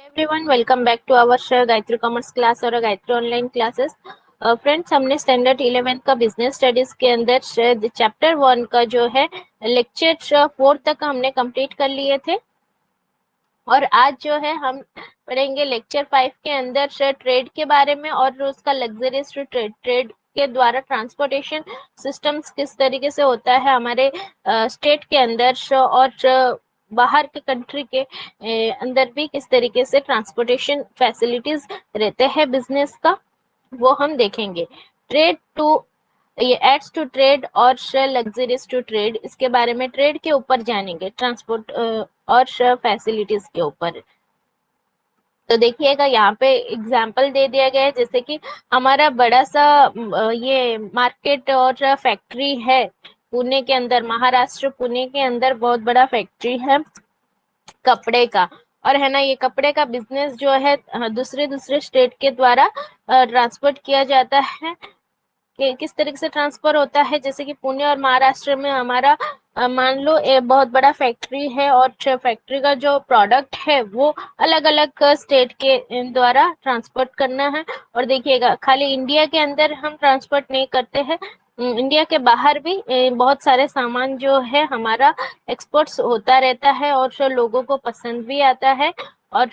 Everyone, welcome back to our Gayatri commerce class और Gayatri online classes. Friends, हमने standard 11 का business studies के अंदर चैप्टर 1 का जो है लेक्चर 4 तक हमने कंप्लीट कर लिए थे और आज जो है हम पढ़ेंगे लेक्चर 5 के अंदर ट्रेड के बारे में और उसका लग्जरियस ट्रेड के द्वारा ट्रांसपोर्टेशन सिस्टम्स किस तरीके से होता है हमारे स्टेट के अंदर और बाहर के कंट्री के अंदर भी किस तरीके से ट्रांसपोर्टेशन फैसिलिटीज रहते हैं बिजनेस का, वो हम देखेंगे। ट्रेड टू ये एड्स टू ट्रेड और लग्जरीज टू ट्रेड, इसके बारे में ट्रेड के ऊपर जानेंगे, ट्रांसपोर्ट और फैसिलिटीज के ऊपर। तो देखिएगा यहाँ पे एग्जाम्पल दे दिया गया है, जैसे कि हमारा बड़ा सा ये मार्केट और फैक्ट्री है पुणे के अंदर, महाराष्ट्र पुणे के अंदर बहुत बड़ा फैक्ट्री है कपड़े का। और है ना, ये कपड़े का बिजनेस जो है दूसरे दूसरे स्टेट के द्वारा ट्रांसपोर्ट किया जाता है। कि किस तरीके से ट्रांसफर होता है, जैसे कि पुणे और महाराष्ट्र में हमारा मान लो बहुत बड़ा फैक्ट्री है और फैक्ट्री का जो प्रोडक्ट है वो अलग अलग स्टेट के द्वारा ट्रांसपोर्ट करना है। और देखिएगा, खाली इंडिया के अंदर हम ट्रांसपोर्ट नहीं करते हैं, इंडिया के बाहर भी बहुत सारे सामान जो है हमारा एक्सपोर्ट्स होता रहता है और लोगों को पसंद भी आता है। और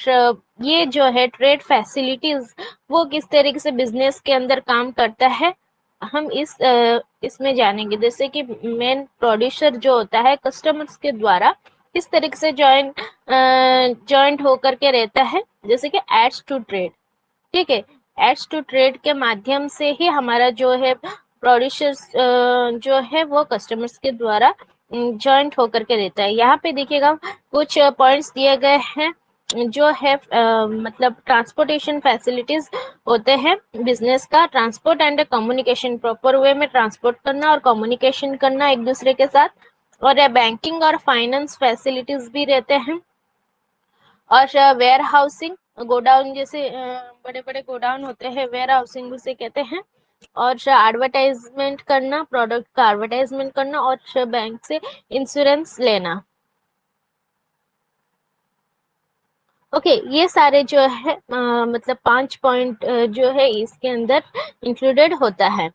ये जो है ट्रेड फैसिलिटीज वो किस तरीके से बिजनेस के अंदर काम करता है, हम इसमें जानेंगे। जैसे कि मेन प्रोड्यूसर जो होता है कस्टमर्स के द्वारा किस तरीके से जॉइंट होकर के रहता है, जैसे कि एड्स टू ट्रेड। ठीक है, एड्स टू ट्रेड के माध्यम से ही हमारा जो है प्रोड्यूसर्स जो है वो कस्टमर्स के द्वारा जॉइंट होकर के रहता है। यहाँ पे देखिएगा कुछ पॉइंट्स दिए गए हैं जो है मतलब ट्रांसपोर्टेशन फैसिलिटीज होते हैं बिजनेस का। Transport and communication, proper way में ट्रांसपोर्ट करना और कम्युनिकेशन करना एक दूसरे के साथ। और बैंकिंग और फाइनेंस फैसिलिटीज भी रहते हैं। और वेयर हाउसिंग, गोडाउन जैसे बड़े बड़े गोडाउन होते हैं, वेयर हाउसिंग उसे कहते हैं। और एडवर्टाइजमेंट करना, प्रोडक्ट का एडवर्टाइजमेंट करना और बैंक से इंश्योरेंस लेना। ओके, ये सारे जो है मतलब 5 पॉइंट जो है इसके अंदर इंक्लूडेड होता है।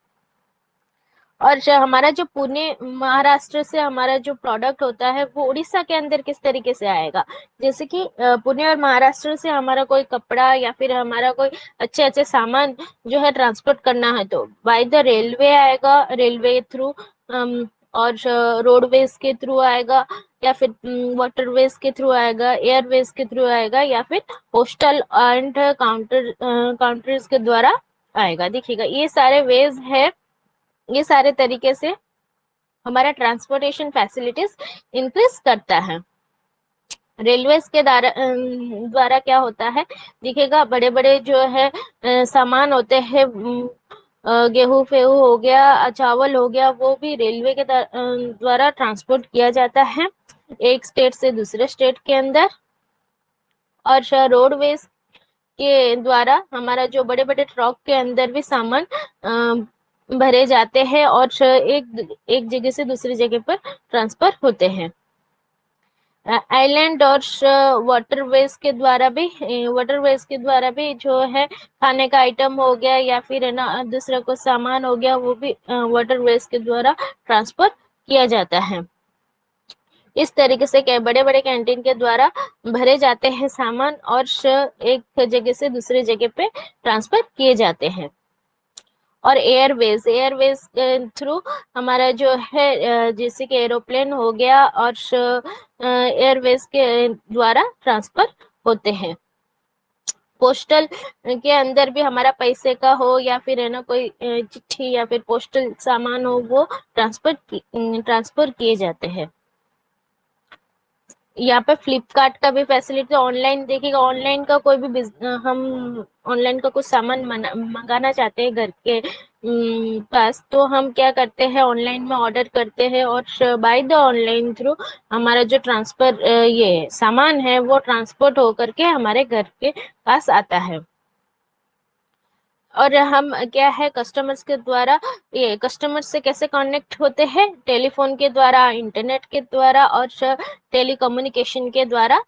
और हमारा जो पुणे महाराष्ट्र से हमारा जो प्रोडक्ट होता है वो उड़ीसा के अंदर किस तरीके से आएगा, जैसे कि पुणे और महाराष्ट्र से हमारा कोई कपड़ा या फिर हमारा कोई अच्छे अच्छे सामान जो है ट्रांसपोर्ट करना है तो बाय द रेलवे आएगा, रेलवे थ्रू, और रोडवेज के थ्रू आएगा, या फिर वाटरवेज के थ्रू आएगा, एयरवेज के थ्रू आएगा, या फिर पोस्टल एंड काउंटर्स के द्वारा आएगा। देखिएगा, ये सारे वेज है, ये सारे तरीके से हमारा ट्रांसपोर्टेशन फैसिलिटीज इंक्रीज करता है। रेलवेज के द्वारा क्या होता है, दिखेगा बड़े बड़े जो है सामान होते हैं, गेहूं फेहू हो गया, चावल हो गया, वो भी रेलवे के द्वारा ट्रांसपोर्ट किया जाता है एक स्टेट से दूसरे स्टेट के अंदर। और रोडवेज के द्वारा हमारा जो बड़े बड़े ट्रक के अंदर भी सामान भरे जाते हैं और एक एक जगह से दूसरी जगह पर ट्रांसफर होते हैं। आइलैंड और वाटरवेज के द्वारा भी जो है खाने का आइटम हो गया या फिर है ना दूसरा को सामान हो गया, वो भी वाटरवेज के द्वारा ट्रांसफर किया जाता है। इस तरीके से बड़े बड़े कैंटीन के द्वारा भरे जाते हैं सामान और एक जगह से दूसरी जगह पे ट्रांसफर किए जाते हैं। और एयरवेज थ्रू हमारा जो है जैसे कि एरोप्लेन हो गया और एयरवेज के द्वारा ट्रांसफर होते हैं। पोस्टल के अंदर भी हमारा पैसे का हो या फिर है ना कोई चिट्ठी या फिर पोस्टल सामान हो, वो ट्रांसफर किए जाते हैं। यहाँ पे फ्लिपकार्ट का भी फैसिलिटी, ऑनलाइन देखिएगा, ऑनलाइन का कोई भी हम ऑनलाइन का कुछ सामान मंगाना चाहते हैं घर के पास, तो हम क्या करते हैं, ऑनलाइन में ऑर्डर करते हैं और बाय द ऑनलाइन थ्रू हमारा जो ट्रांसफर ये सामान है वो ट्रांसपोर्ट होकर के हमारे घर के पास आता है। और हम क्या है कस्टमर्स के द्वारा ये कस्टमर्स से कैसे कनेक्ट होते हैं, टेलीफोन के द्वारा, इंटरनेट के द्वारा और टेलीकम्युनिकेशन के द्वारा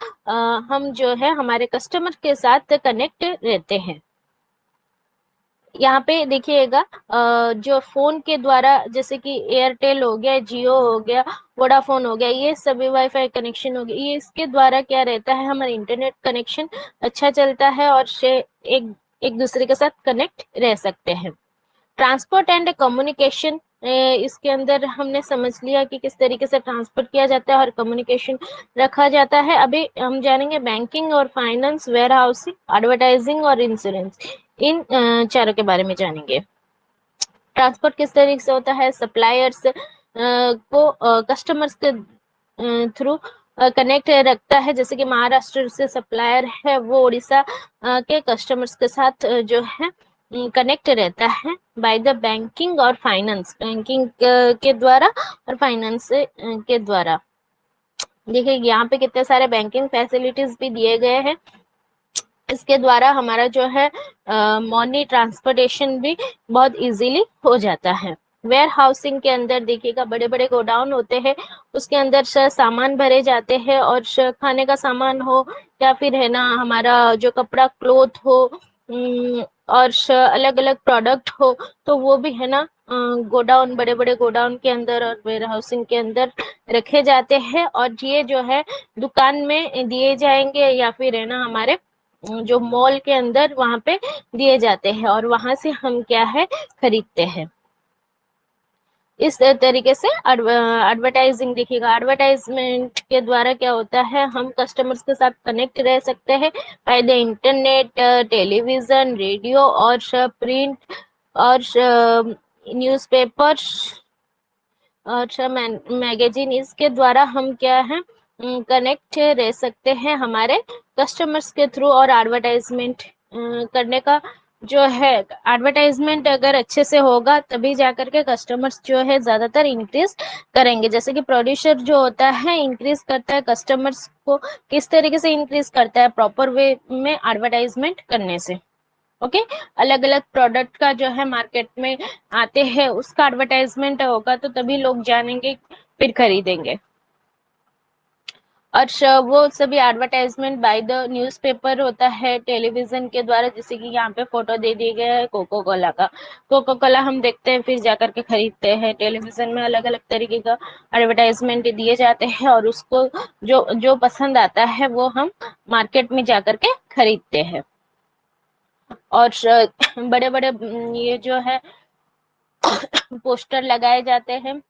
हम जो है हमारे कस्टमर के साथ कनेक्ट रहते हैं। यहाँ पे देखिएगा जो फोन के द्वारा जैसे कि एयरटेल हो गया, जियो हो गया, वोडाफोन हो गया, ये सभी वाईफाई कनेक्शन हो गया, ये इसके द्वारा क्या रहता है हमारा इंटरनेट कनेक्शन अच्छा चलता है और से एक एक दूसरे के साथ कनेक्ट रह सकते हैं। ट्रांसपोर्ट एंड कम्युनिकेशन, इसके अंदर हमने समझ लिया कि किस तरीके से ट्रांसपोर्ट किया जाता है और कम्युनिकेशन रखा जाता है। अभी हम जानेंगे बैंकिंग और फाइनेंस, वेयर हाउसिंग, एडवर्टाइजिंग और इंश्योरेंस, इन चारों के बारे में जानेंगे। ट्रांसपोर्ट किस तरीके से होता है, सप्लायर्स को कस्टमर्स के थ्रू कनेक्ट रखता है, जैसे कि महाराष्ट्र से सप्लायर है वो उड़ीसा के कस्टमर्स के साथ जो है कनेक्ट रहता है बाय द बैंकिंग और फाइनेंस, बैंकिंग के द्वारा और फाइनेंस के द्वारा। देखिए यहाँ पे कितने सारे बैंकिंग फैसिलिटीज भी दिए गए हैं, इसके द्वारा हमारा जो है मनी ट्रांसपोर्टेशन भी बहुत इजीली हो जाता है। वेयर हाउसिंग के अंदर देखिएगा बड़े बड़े गोडाउन होते हैं, उसके अंदर सामान भरे जाते हैं और खाने का सामान हो या फिर है ना हमारा जो कपड़ा क्लोथ हो और अलग अलग प्रोडक्ट हो, तो वो भी है ना गोडाउन, बड़े बड़े गोडाउन के अंदर और वेयर हाउसिंग के अंदर रखे जाते हैं और ये जो है दुकान में दिए जाएंगे या फिर है ना हमारे जो मॉल के अंदर वहां पे दिए जाते हैं और वहां से हम क्या है खरीदते हैं। इस तरीके से एडवर्टाइजिंग देखिएगा, एडवर्टाइजमेंट के द्वारा क्या होता है हम कस्टमर्स के साथ कनेक्ट रह सकते हैं by the internet, television, radio और प्रिंट और न्यूज़पेपर और मैगजीन, इसके द्वारा हम क्या है कनेक्ट रह सकते हैं हमारे कस्टमर्स के थ्रू। और एडवर्टाइजमेंट करने का जो है, एडवर्टाइजमेंट अगर अच्छे से होगा तभी जाकर के कस्टमर्स जो है ज्यादातर इंक्रीज करेंगे। जैसे कि प्रोड्यूसर जो होता है इंक्रीज करता है कस्टमर्स को, किस तरीके से इंक्रीज करता है, प्रॉपर वे में एडवर्टाइजमेंट करने से। ओके, अलग अलग प्रोडक्ट का जो है मार्केट में आते हैं उसका एडवर्टाइजमेंट होगा तो तभी लोग जानेंगे फिर खरीदेंगे। और वो सभी एडवर्टाइजमेंट बाय द न्यूज़पेपर होता है, टेलीविजन के द्वारा, जैसे कि यहाँ पे फोटो दे दिया गया है कोको कोला का, कोको कोला हम देखते हैं फिर जाकर के खरीदते हैं। टेलीविजन में अलग अलग तरीके का एडवर्टाइजमेंट दिए जाते हैं और उसको जो जो पसंद आता है वो हम मार्केट में जाकर के खरीदते हैं। और बड़े बड़े ये जो है पोस्टर लगाए जाते हैं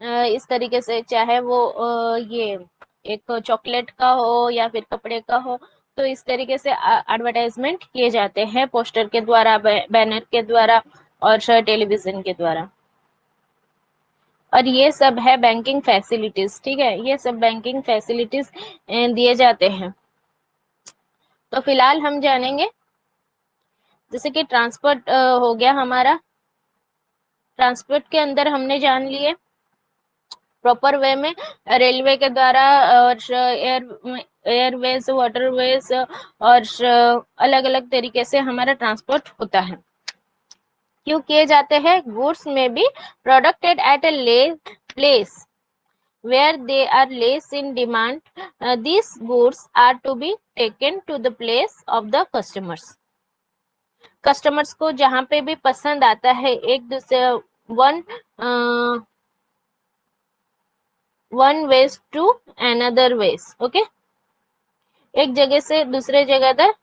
इस तरीके से, चाहे वो ये एक चॉकलेट का हो या फिर कपड़े का हो, तो इस तरीके से एडवर्टाइजमेंट किए जाते हैं पोस्टर के द्वारा, बैनर के द्वारा और टेलीविजन के द्वारा। और ये सब है बैंकिंग फैसिलिटीज, ठीक है, ये सब बैंकिंग फैसिलिटीज दिए जाते हैं। तो फिलहाल हम जानेंगे जैसे कि ट्रांसपोर्ट हो गया हमारा, ट्रांसपोर्ट के अंदर हमने जान लिए प्रॉपर वे में रेलवे के द्वारा और एयरवेज, वाटरवेज और अलग अलग तरीके से हमारा ट्रांसपोर्ट होता है। क्यों किए जाते हैं, गुड्स में be producted at a place where they are less in demand, these goods are to be taken to the place of the customers. Customers को जहां पे भी पसंद आता है एक दूसरे one ways to another ways, okay, एक जगह से दूसरे जगह तक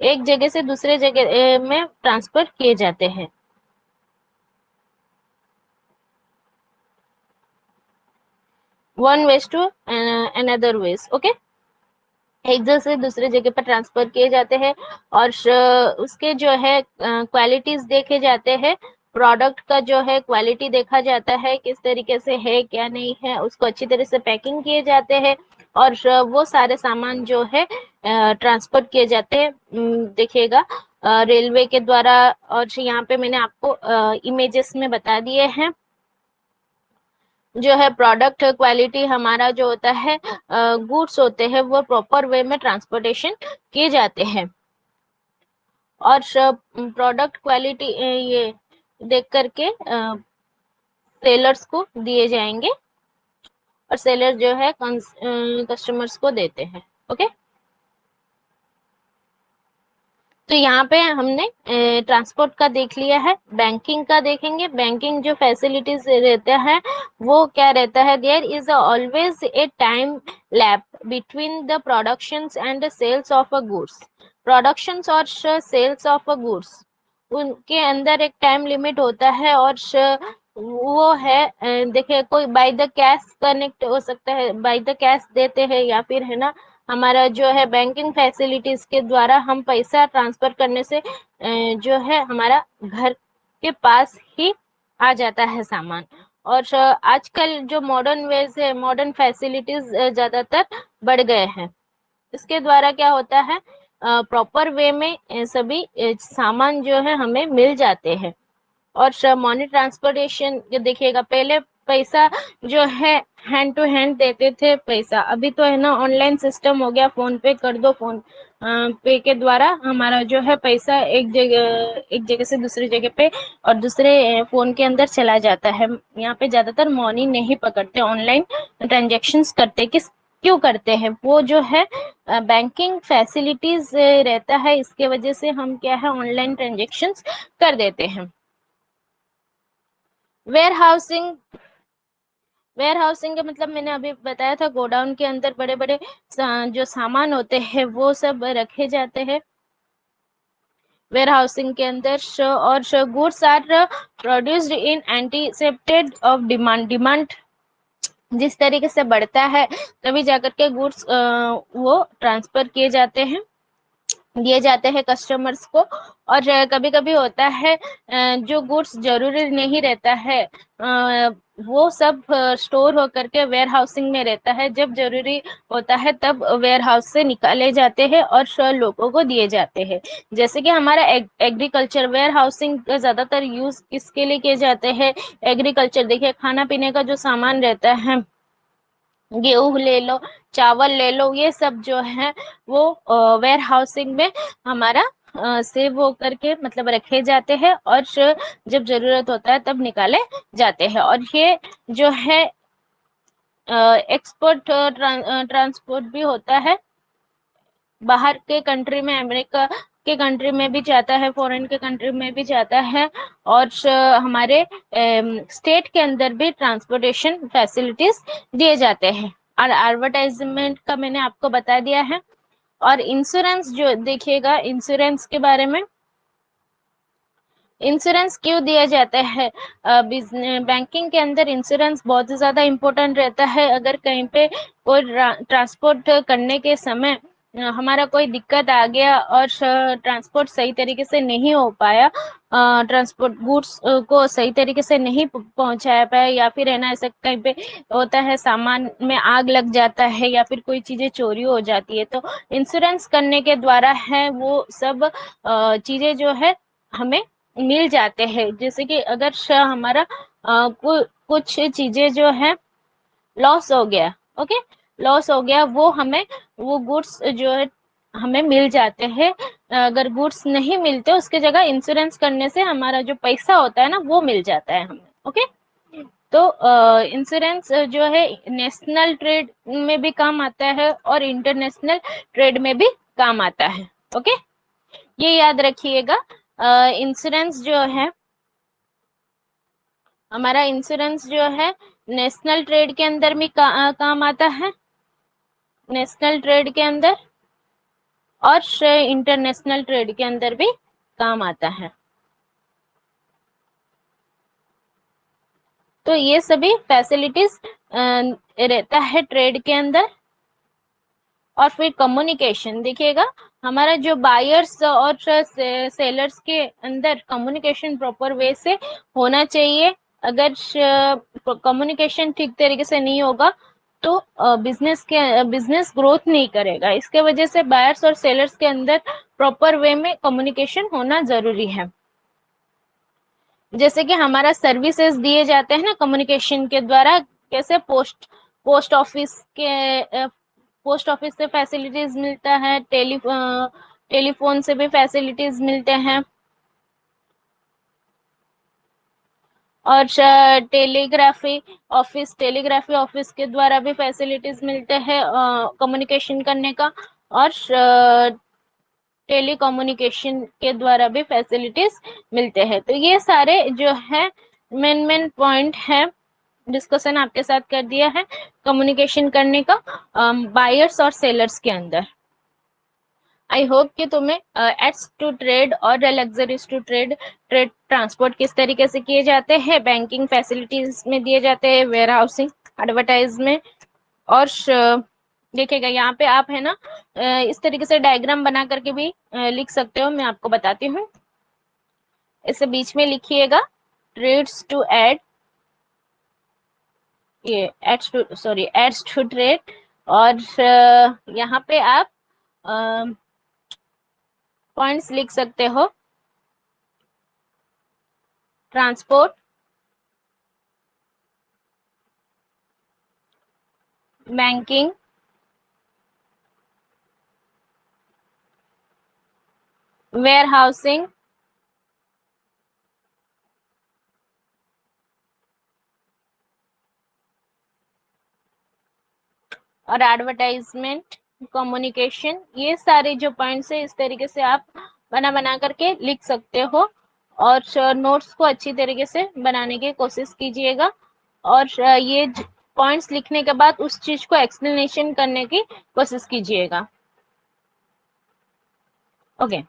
एक जगह से दूसरे जगह में ट्रांसफर किए जाते हैं। One ways to another ways, okay, एक जगह से दूसरे जगह पर ट्रांसफर किए जाते हैं और उसके जो है क्वालिटीज देखे जाते हैं, प्रोडक्ट का जो है क्वालिटी देखा जाता है किस तरीके से है क्या नहीं है, उसको अच्छी तरह से पैकिंग किए जाते हैं और वो सारे सामान जो है ट्रांसफर किए जाते हैं। देखिएगा रेलवे के द्वारा, और यहाँ पे मैंने आपको इमेजेस में बता दिए हैं जो है प्रोडक्ट क्वालिटी हमारा जो होता है, गुड्स होते हैं वो प्रॉपर वे में ट्रांसपोर्टेशन किए जाते हैं, और प्रोडक्ट क्वालिटी ये देख करके सेलर्स को दिए जाएंगे, और सेलर जो है कस्टमर्स को देते हैं। ओके, तो यहाँ पे हमने ट्रांसपोर्ट का देख लिया है। बैंकिंग का देखेंगे। बैंकिंग जो फैसिलिटीज रहता है वो क्या रहता है, there is always a time lap between the productions and sales of a goods. Productions और सेल्स ऑफ अ गुड्स, उनके अंदर एक टाइम लिमिट होता है, और वो है देखिए, कोई बाय द कैश कनेक्ट हो सकता है, बाय द कैश देते हैं, या फिर है ना हमारा जो है बैंकिंग फैसिलिटीज के द्वारा हम पैसा ट्रांसफर करने से जो है हमारा घर के पास ही आ जाता है सामान। और आजकल जो मॉडर्न वेज है, मॉडर्न फैसिलिटीज ज्यादातर बढ़ गए हैं। इसके द्वारा क्या होता है, प्रॉपर वे में सभी सामान जो है हमें मिल जाते हैं। और मनी ट्रांसपोर्टेशन देखिएगा, पहले पैसा जो है हैंड टू हैंड देते थे पैसा, अभी तो है ना ऑनलाइन सिस्टम हो गया, फोन पे कर दो, फोन पे के द्वारा हमारा जो है पैसा एक जगह से दूसरी जगह पे और दूसरे फोन के अंदर चला जाता है। यहाँ पे ज्यादातर मनी नहीं पकड़ते, ऑनलाइन ट्रांजेक्शन्स करते। किस क्यों करते हैं, वो जो है बैंकिंग फैसिलिटीज रहता है, इसके वजह से हम क्या है ऑनलाइन ट्रांजेक्शन्स कर देते हैं। वेयर हाउसिंग, वेयर हाउसिंग का मतलब मैंने अभी बताया था, गोडाउन के अंदर बड़े बड़े जो सामान होते हैं वो सब रखे जाते हैं वेयर हाउसिंग के अंदर। और goods are produced in anticipated of demand. Demand जिस तरीके से बढ़ता है तभी जाकर के गुड्स वो ट्रांसफर किए जाते हैं, दिए जाते हैं कस्टमर्स को। और कभी कभी होता है जो गुड्स जरूरी नहीं रहता है, वो सब स्टोर होकर के वेयर हाउसिंग में रहता है, जब जरूरी होता है तब वेयर हाउस से निकाले जाते हैं और लोगों को दिए जाते हैं। जैसे कि हमारा एग्रीकल्चर वेयर हाउसिंग का ज्यादातर यूज किसके लिए किए जाते हैं, एग्रीकल्चर। देखिए खाना पीने का जो सामान रहता है, गेहूं ले लो, चावल ले लो, ये सब जो है वो वेयर हाउसिंग में हमारा सेव हो करके मतलब रखे जाते हैं, और जब जरूरत होता है तब निकाले जाते हैं। और ये जो है एक्सपोर्ट ट्रांसपोर्ट भी होता है, बाहर के कंट्री में, अमेरिका के कंट्री में भी जाता है, फॉरेन के कंट्री में भी जाता है। और हमारे स्टेट के अंदर भी ट्रांसपोर्टेशन फैसिलिटीज दिए जाते हैं। और एडवर्टाइजमेंट का मैंने आपको बता दिया है। और इंश्योरेंस जो देखिएगा, इंश्योरेंस के बारे में, इंश्योरेंस क्यों दिया जाता है, बैंकिंग के अंदर इंश्योरेंस बहुत ज्यादा इम्पोर्टेंट रहता है। अगर कहीं पे कोई ट्रांसपोर्ट करने के समय हमारा कोई दिक्कत आ गया और ट्रांसपोर्ट सही तरीके से नहीं हो पाया, ट्रांसपोर्ट गुड्स को सही तरीके से नहीं पहुंचाया पाया, या फिर है ना ऐसा कहीं पे होता है सामान में आग लग जाता है, या फिर कोई चीजें चोरी हो जाती है, तो इंश्योरेंस करने के द्वारा है वो सब चीजें जो है हमें मिल जाते हैं। जैसे कि अगर हमारा कुछ चीजें जो है लॉस हो गया, ओके, लॉस हो गया, वो हमें वो गुड्स जो है हमें मिल जाते हैं। अगर गुड्स नहीं मिलते, उसके जगह इंश्योरेंस करने से हमारा जो पैसा होता है ना वो मिल जाता है हमें। ओके, तो इंश्योरेंस जो है नेशनल ट्रेड में भी काम आता है और इंटरनेशनल ट्रेड में भी काम आता है। ओके, ये याद रखिएगा। इंश्योरेंस जो है हमारा, इंश्योरेंस जो है नेशनल ट्रेड के अंदर भी काम आता है, नेशनल ट्रेड के अंदर, और इंटरनेशनल ट्रेड के अंदर भी काम आता है। तो ये सभी फैसिलिटीज रहता है ट्रेड के अंदर। और फिर कम्युनिकेशन देखिएगा, हमारा जो बायर्स और सेलर्स के अंदर कम्युनिकेशन प्रॉपर वे से होना चाहिए। अगर कम्युनिकेशन ठीक तरीके से नहीं होगा तो बिजनेस ग्रोथ नहीं करेगा। इसके वजह से बायर्स और सेलर्स के अंदर प्रॉपर वे में कम्युनिकेशन होना जरूरी है। जैसे कि हमारा सर्विसेज दिए जाते हैं ना कम्युनिकेशन के द्वारा, कैसे पोस्ट ऑफिस के पोस्ट ऑफिस से फैसिलिटीज मिलता है, टेलीफोन से भी फैसिलिटीज मिलते हैं, और टेलीग्राफी ऑफिस के द्वारा भी फैसिलिटीज मिलते हैं कम्युनिकेशन करने का, और टेली कम्युनिकेशन के द्वारा भी फैसिलिटीज मिलते हैं। तो ये सारे जो है मेन पॉइंट है, डिस्कशन आपके साथ कर दिया है कम्युनिकेशन करने का बायर्स और सेलर्स के अंदर। आई होप कि तुम्हें एड्स टू ट्रेड और luxuries to trade, trade transport किस तरीके से किए जाते हैं, बैंकिंग फैसिलिटीज में दिए जाते हैं, वेयर हाउसिंग, एडवर्टाइजमेंट, और देखिएगा यहाँ पे आप है ना इस तरीके से डायग्राम बना करके भी लिख सकते हो। मैं आपको बताती हूँ, इसे बीच में लिखिएगा, ट्रेड्स टू एड, ये एड्स टू ट्रेड, और यहाँ पे आप पॉइंट्स लिख सकते हो, ट्रांसपोर्ट, बैंकिंग, वेयर हाउसिंग, और एडवर्टाइजमेंट, कम्युनिकेशन। ये सारे जो पॉइंट्स है इस तरीके से आप बना करके लिख सकते हो, और नोट्स को अच्छी तरीके से बनाने की कोशिश कीजिएगा, और ये पॉइंट्स लिखने के बाद उस चीज को एक्सप्लेनेशन करने की कोशिश कीजिएगा। ओके,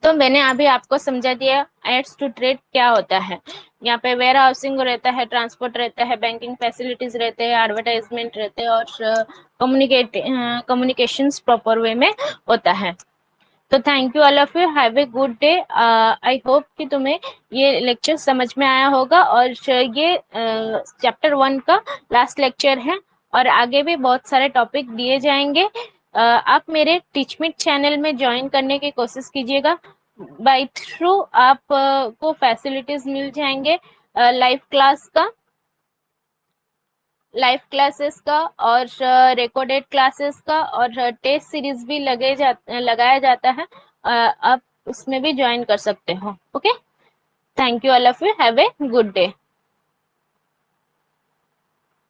तो मैंने अभी आपको समझा दिया एड्स टू ट्रेड क्या होता है। यहाँ पे वेयर हाउसिंग रहता है, ट्रांसपोर्ट रहता है, बैंकिंग फैसिलिटीज रहते हैं, एडवर्टाइजमेंट रहते हैं, और कम्युनिकेशंस प्रॉपर वे में होता है। तो thank you all of you, have a good day. I hope कि तुम्हें ये लेक्चर समझ में आया होगा, और ये चैप्टर 1 का लास्ट लेक्चर है, और आगे भी बहुत सारे टॉपिक दिए जाएंगे। आप मेरे टीचमिट चैनल में ज्वाइन करने की कोशिश कीजिएगा, बाय थ्रू आप को फैसिलिटीज मिल जाएंगे लाइव क्लासेस का, और रिकॉर्डेड क्लासेस का, और टेस्ट सीरीज भी लगाया जाता है, आप उसमें भी ज्वाइन कर सकते हो। Okay, thank you all of you, have a good day.